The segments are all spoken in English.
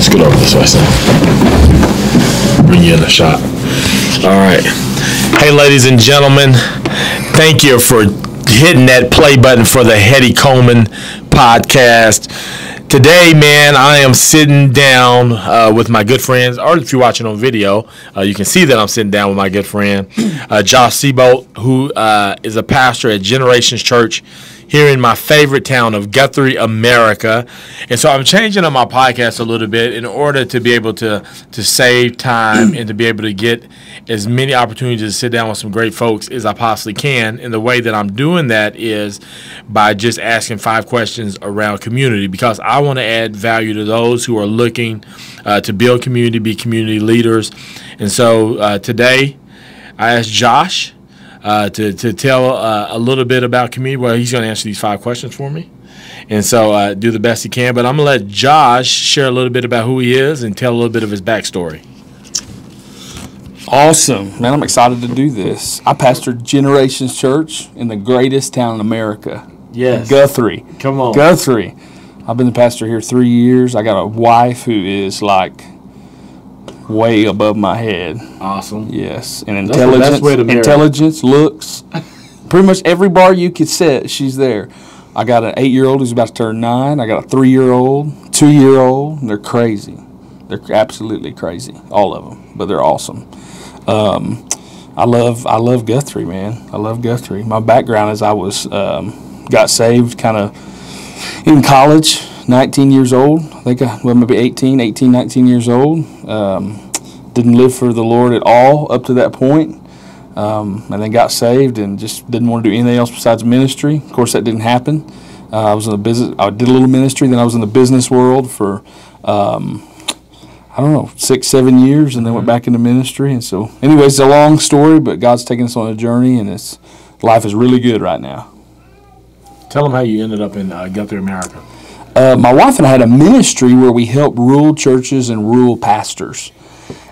Scoot over this way, son. Bring you in the shot. All right. Hey, ladies and gentlemen, thank you for hitting that play button for the Hetty Coleman podcast. Today, man, I am sitting down with my good friends, or if you're watching on video, you can see that I'm sitting down with my good friend, Josh Seabolt, who is a pastor at Generations Church here in my favorite town of Guthrie, America. And so I'm changing up my podcast a little bit in order to be able to save time and to be able to get as many opportunities to sit down with some great folks as I possibly can. And the way that I'm doing that is by just asking 5 questions around community, because I want to add value to those who are looking to build community, be community leaders. And so today I asked Josh to tell a little bit about community. Well, he's going to answer these 5 questions for me. And so do the best he can. But I'm going to let Josh share a little bit about who he is and tell a little bit of his backstory. Awesome. Man, I'm excited to do this. I pastor Generations Church in the greatest town in America. Yes. Guthrie. Come on. Guthrie. I've been the pastor here 3 years. I got a wife who is like way above my head. Awesome. Yes. And intelligence, looks. Pretty much every bar you could set, she's there. I got an 8-year-old who's about to turn 9. I got a 3-year-old, 2-year-old. They're crazy. They're absolutely crazy, all of them. But they're awesome. I love Guthrie, man. I love Guthrie. My background is I was got saved kind of in college. 19 years old. I think maybe 18, 19 years old. Didn't live for the Lord at all up to that point. And then got saved and just didn't want to do anything else besides ministry. Of course, that didn't happen. I was in the business. I did a little ministry. Then I was in the business world for, 6, 7 years, and then went back into ministry. And so, anyways, it's a long story, but God's taking us on a journey, and life is really good right now. Tell them how you ended up in Guthrie, America. My wife and I had a ministry where we helped rural churches and rural pastors.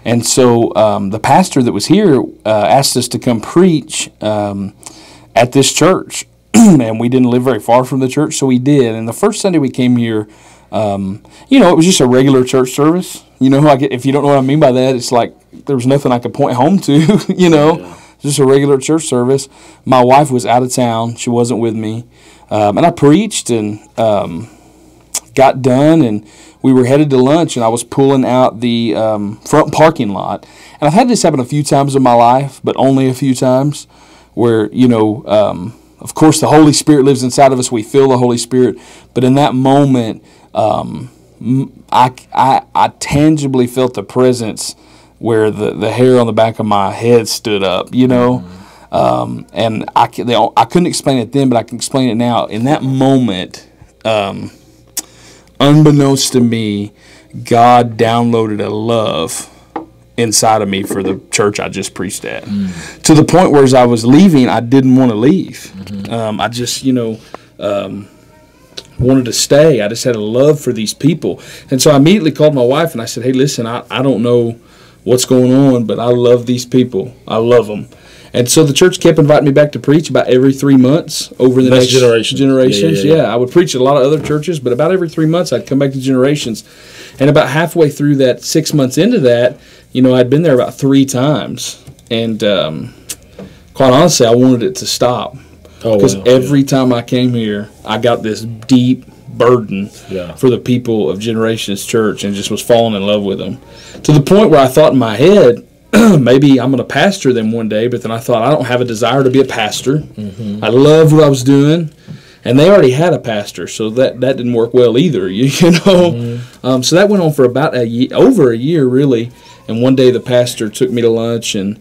And so the pastor that was here asked us to come preach at this church. And we didn't live very far from the church, so we did. And the first Sunday we came here, it was just a regular church service. If you don't know what I mean by that, it's like there was nothing I could point home to, Yeah. Just a regular church service. My wife was out of town. She wasn't with me. And I preached and got done, and we were headed to lunch, and I was pulling out the front parking lot. And I've had this happen a few times in my life, but only a few times, where, of course, the Holy Spirit lives inside of us. We feel the Holy Spirit. But in that moment, I tangibly felt the presence where the hair on the back of my head stood up, and I couldn't explain it then, but I can explain it now. In that moment, unbeknownst to me, God downloaded a love inside of me for the church I just preached at. To the point where as I was leaving, I didn't want to leave. I just, wanted to stay. I just had a love for these people. And so I immediately called my wife and I said, hey, listen, I don't know what's going on, but I love these people. I love them. And so the church kept inviting me back to preach about every 3 months over the next generations. Yeah, I would preach at a lot of other churches, but about every 3 months I'd come back to Generations. And about halfway through that, 6 months into that, I'd been there about 3 times. And quite honestly, I wanted it to stop. Because every time I came here, I got this deep burden for the people of Generations Church and just was falling in love with them. To the point where I thought in my head, maybe I'm going to pastor them one day, but then I thought I don't have a desire to be a pastor. I loved what I was doing, and they already had a pastor, so that didn't work well either, So that went on for about over a year, really. And one day the pastor took me to lunch and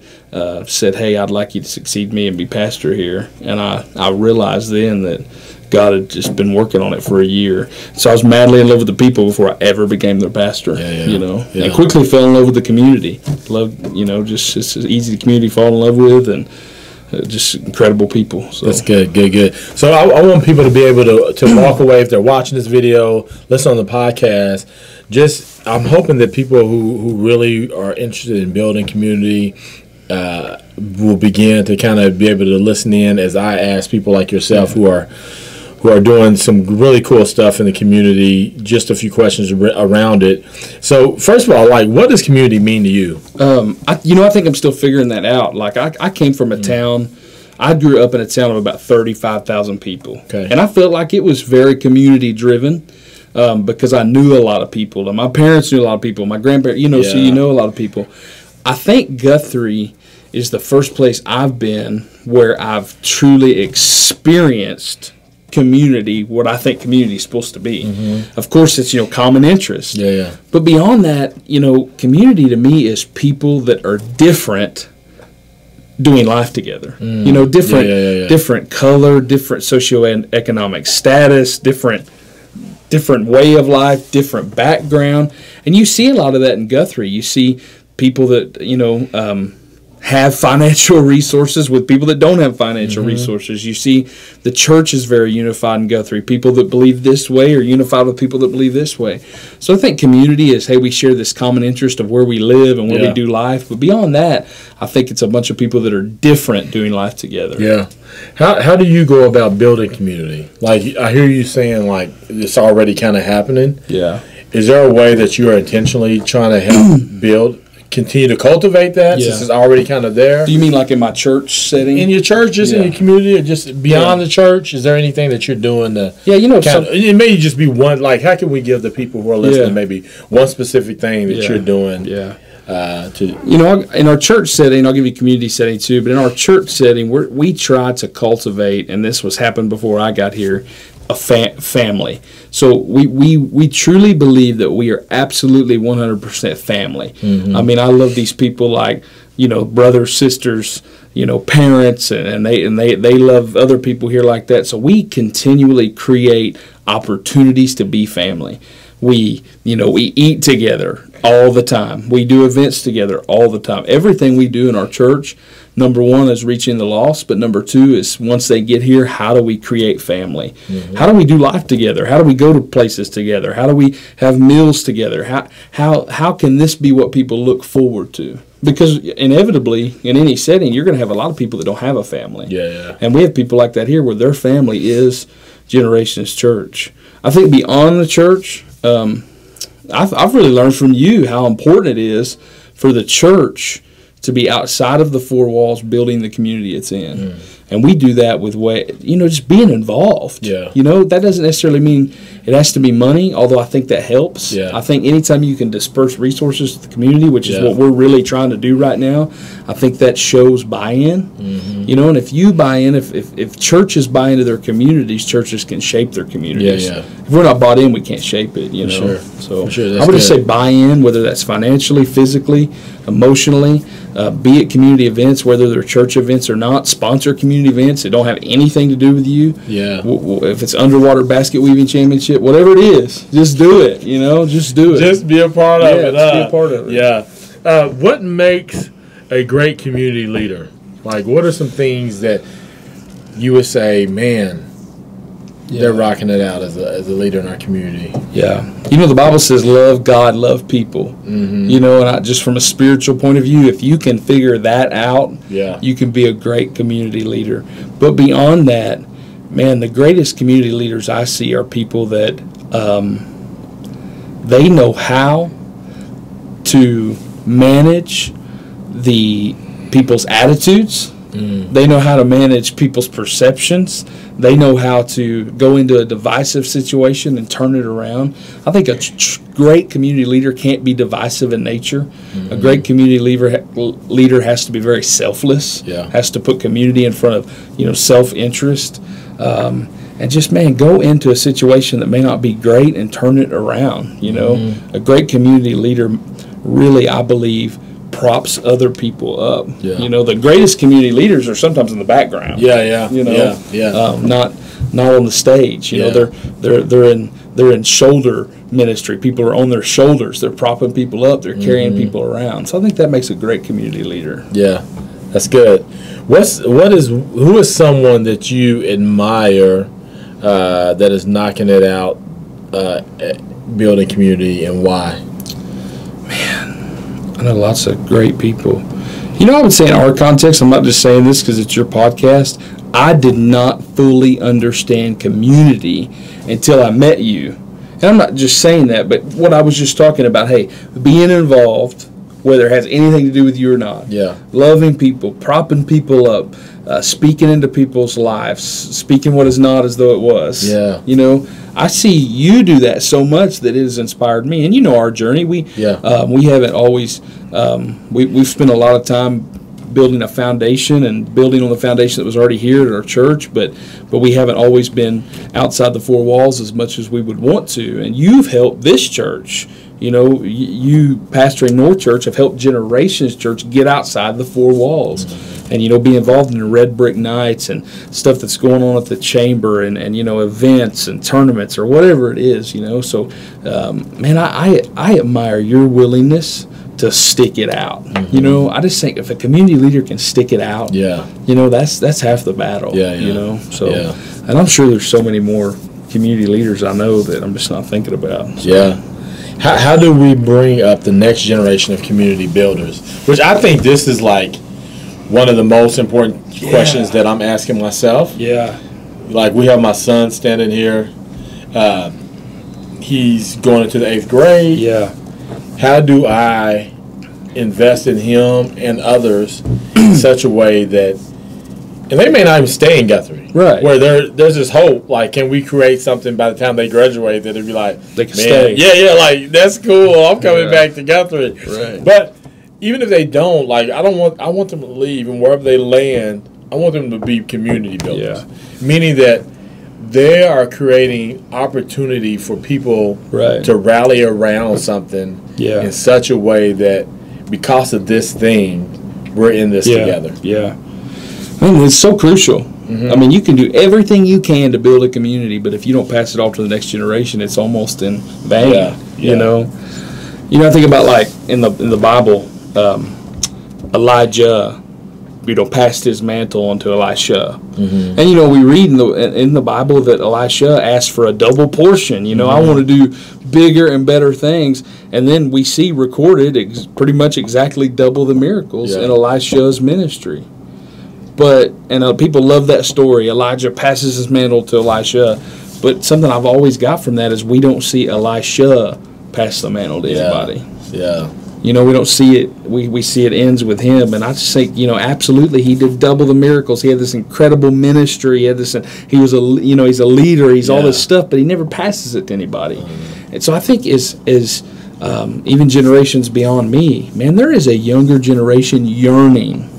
said, hey, I'd like you to succeed me and be pastor here. And I realized then that God had just been working on it for a year. So I was madly in love with the people before I ever became their pastor, And quickly fell in love with the community. Loved, just it's easy the community to fall in love with, and just incredible people. So. That's good. So I want people to be able to walk away if they're watching this video, listen on the podcast. I'm hoping that people who really are interested in building community will begin to kind of be able to listen in as I ask people like yourself who who are doing some really cool stuff in the community. Just a few questions around it. So, first of all, like, what does community mean to you? I think I'm still figuring that out. Like, I came from a town. I grew up in a town of about 35,000 people. Okay. And I felt like it was very community-driven because I knew a lot of people. And my parents knew a lot of people. My grandparents, so you know a lot of people. I think Guthrie is the first place I've been where I've truly experienced community, what I think community is supposed to be. Mm-hmm. Of course, it's, common interest. Yeah. But beyond that, community to me is people that are different doing life together. Different color, different socioeconomic status, different way of life, different background. And you see a lot of that in Guthrie. You see people that, have financial resources with people that don't have financial resources. You see the church is very unified in Guthrie. People that believe this way are unified with people that believe this way. So I think community is, hey, we share this common interest of where we live and where we do life. But beyond that, I think it's a bunch of people that are different doing life together. Yeah. How do you go about building community? Like, I hear you saying, like, it's already kind of happening. Yeah. Is there a way that you are intentionally trying to help continue to cultivate that since it's already kind of there? Do you mean like in my church setting? In your church, just in your community, or just beyond the church? Is there anything that you're doing to it may just be one, like, how can we give the people who are listening maybe one specific thing that you're doing? In our church setting, I'll give you community setting too, but in our church setting, we try to cultivate, and this was happened before I got here, a family. So we truly believe that we are absolutely 100% family. Mm-hmm. I mean, I love these people like, brothers, sisters, parents, and they love other people here like that. So we continually create opportunities to be family. We eat together all the time. We do events together all the time. Everything we do in our church, number one is reaching the lost, but number two is once they get here, how do we create family? Mm-hmm. How do we do life together? How do we go to places together? How do we have meals together? How can this be what people look forward to? Because inevitably, in any setting, you're going to have a lot of people that don't have a family. Yeah. And we have people like that here where their family is Generations Church. I think beyond the church, I've really learned from you how important it is for the church to be outside of the four walls building the community it's in. And we do that with just being involved. Yeah. That doesn't necessarily mean it has to be money, although I think that helps. Yeah. I think anytime you can disperse resources to the community, which is what we're really trying to do right now, I think that shows buy-in. Mm-hmm. And if you buy in, if churches buy into their communities, churches can shape their communities. Yeah. If we're not bought in, we can't shape it, Sure. So I would just say buy in, whether that's financially, physically, emotionally, be at community events, whether they're church events or not, sponsor community events that don't have anything to do with you. Yeah. If it's underwater basket weaving championship, whatever it is, just do it, just do it. Just be a part of it. Just be a part of it. Yeah. What makes a great community leader? Like, what are some things that you would say, man, they're rocking it out as a leader in our community? Yeah. The Bible says love God, love people. Mm-hmm. And just from a spiritual point of view, if you can figure that out, you can be a great community leader. But beyond that, man, the greatest community leaders I see are people that they know how to manage the people's attitudes. They know how to manage people's perceptions. They know how to go into a divisive situation and turn it around. I think a great community leader can't be divisive in nature. Mm-hmm. A great community leader has to be very selfless. Has to put community in front of self-interest. And just, go into a situation that may not be great and turn it around. A great community leader really, I believe, props other people up. The greatest community leaders are sometimes in the background. Not on the stage. They're in shoulder ministry. People are on their shoulders. They're propping people up. They're carrying people around. So I think that makes a great community leader. Yeah, that's good. Who is someone that you admire that is knocking it out, building community, and why? I know lots of great people. I would say in our context, I'm not just saying this because it's your podcast, I did not fully understand community until I met you. And I'm not just saying that, but what I was just talking about, hey, being involved, whether it has anything to do with you or not. Yeah. Loving people, propping people up, speaking into people's lives, speaking what is not as though it was. Yeah. You know, I see you do that so much that it has inspired me. And you know our journey. We haven't always, we've spent a lot of time building a foundation and building on the foundation that was already here at our church, but we haven't always been outside the four walls as much as we would want to. And you've helped this church. You know, you pastoring North Church have helped Generations Church get outside the four walls. And, you know, be involved in the Red Brick Nights and stuff that's going on at the chamber and you know, events and tournaments or whatever it is, you know. So, man, I admire your willingness to stick it out. You know, I just think if a community leader can stick it out, you know, that's half the battle, you know. So, and I'm sure there's so many more community leaders I know that I'm just not thinking about. So. How do we bring up the next generation of community builders? Which I think this is like one of the most important questions that I'm asking myself. Like we have my son standing here. He's going into the 8th grade. How do I invest in him and others in such a way that, and they may not even stay in Guthrie. Right. Where there's this hope, like, can we create something by the time they graduate that it'd be like, they can stay. Like, that's cool. I'm coming back to Guthrie. Right. But even if they don't, like, I want them to leave, and wherever they land, I want them to be community builders. Meaning that they are creating opportunity for people to rally around something in such a way that because of this thing, we're in this together. I mean, it's so crucial. I mean, you can do everything you can to build a community, but if you don't pass it off to the next generation, it's almost in vain. You know, I think about like in the Bible, Elijah, you know, passed his mantle on to Elisha, and you know we read in the Bible that Elisha asked for a double portion. You know, I want to do bigger and better things, and then we see recorded pretty much exactly double the miracles in Elisha's ministry. But, and people love that story. Elijah passes his mantle to Elisha. But something I've always got from that is we don't see Elisha pass the mantle to anybody. You know, we don't see it. We see it ends with him. And I just think, you know, absolutely he did double the miracles. He had this incredible ministry. He had this, he's a leader. He's all this stuff, but he never passes it to anybody. And so I think even generations beyond me, man, there is a younger generation yearning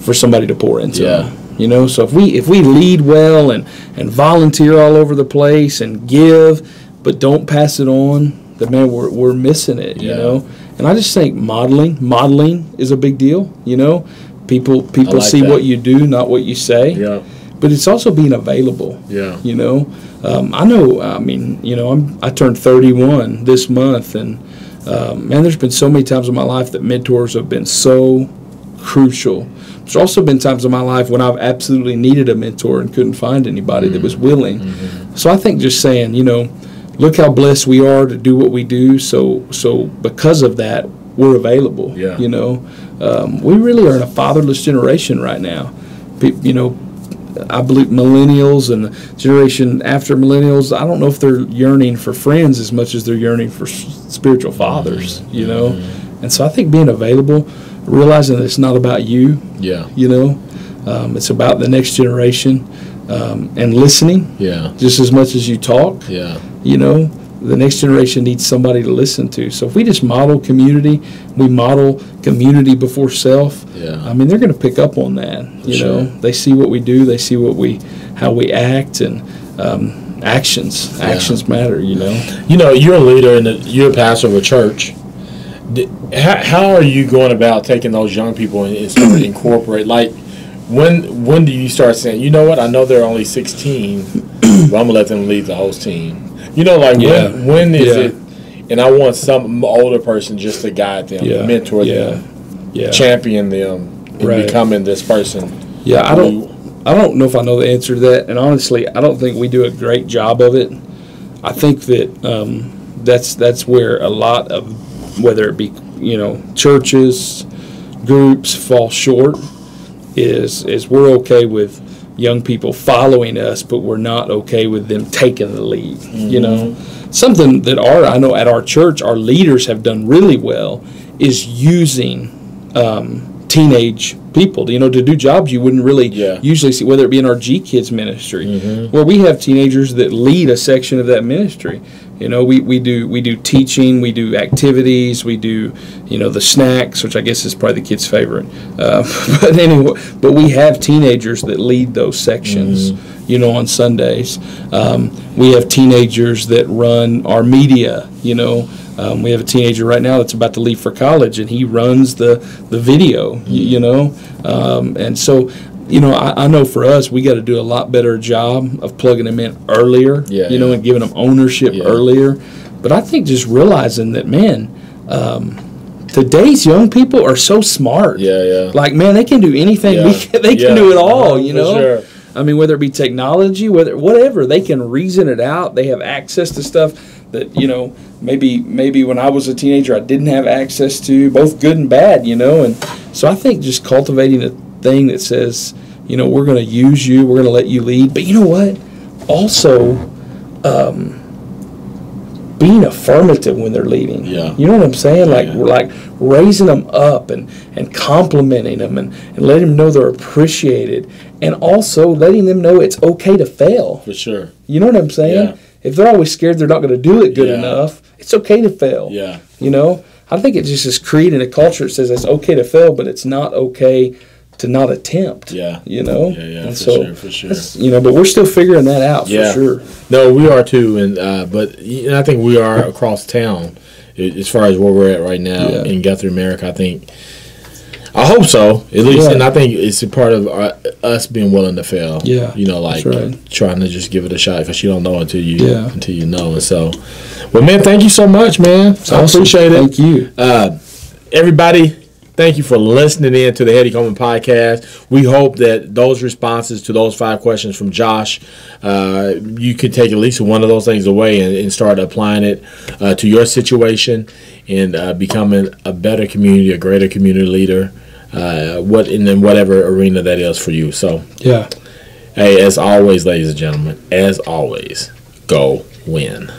for somebody to pour into them. You know, so if we lead well and volunteer all over the place and give, but don't pass it on, then man, we're missing it. You know, and I just think modeling is a big deal. You know, people like see what you do, not what you say. But it's also being available. You know, I know. I mean, you know, I turned 31 this month, and man, there's been so many times in my life that mentors have been so crucial. There's also been times in my life when I've absolutely needed a mentor and couldn't find anybody that was willing. So I think just saying, you know, look how blessed we are to do what we do. So because of that, we're available. You know, we really are in a fatherless generation right now. You know, I believe millennials and the generation after millennials, I don't know if they're yearning for friends as much as they're yearning for spiritual fathers, you know. And so I think being available, realizing that it's not about you, you know, it's about the next generation, and listening, just as much as you talk, you know, the next generation needs somebody to listen to. So if we just model community, we model community before self, I mean, they're going to pick up on that, you know. They see what we do, they see how we act, and actions matter, you know. You know, you're a leader and you're a pastor of a church. How are you going about taking those young people and sort of incorporate? Like, when do you start saying, you know what, I know they're only 16, but I'm going to let them lead the whole team? You know, like, when is it, and I want some older person just to guide them, mentor them, champion them, and becoming this person. I don't know if I know the answer to that, and honestly, I don't think we do a great job of it. I think that that's where a lot of, whether it be, you know, churches, groups fall short, is we're okay with, young people following us, but we're not okay with them taking the lead. You know, something that I know at our church, our leaders have done really well is using teenage people, to do jobs you wouldn't really usually see, whether it be in our G Kids ministry, where we have teenagers that lead a section of that ministry. We do teaching, we do activities, we do, the snacks, which I guess is probably the kids' favorite. But anyway, we have teenagers that lead those sections, on Sundays. We have teenagers that run our media, we have a teenager right now that's about to leave for college, and he runs the video, and so, I know for us, we got to do a lot better job of plugging them in earlier, and giving them ownership earlier. But I think just realizing that, man, today's young people are so smart. Like, man, they can do anything. They can do it all, Sure. I mean, whether it be technology, whatever, they can reason it out. They have access to stuff that, maybe when I was a teenager I didn't have access to, both good and bad, and so I think just cultivating a thing that says, we're going to use you, we're going to let you lead, but you know what? Also, being affirmative when they're leading. You know what I'm saying? We're like raising them up and complimenting them and letting them know they're appreciated, and also letting them know it's okay to fail. For sure. You know what I'm saying? Yeah. If they're always scared they're not going to do it good enough, it's okay to fail. I think it just is creating a culture that says it's okay to fail, but it's not okay to not attempt. For sure. But we're still figuring that out for sure. No, we are too, and but I think we are across town as far as where we're at right now in Guthrie, America. I hope so, at least, and I think it's a part of us being willing to fail. Trying to just give it a shot, because you don't know until you know. And so, well, man, thank you so much, man. I appreciate it. Thank you, everybody. Thank you for listening in to the Hetty Coleman podcast. We hope that those responses to those 5 questions from Josh, you could take at least one of those things away and start applying it to your situation and becoming a better community, a greater community leader, in whatever arena that is for you. So, hey, as always, ladies and gentlemen, go win.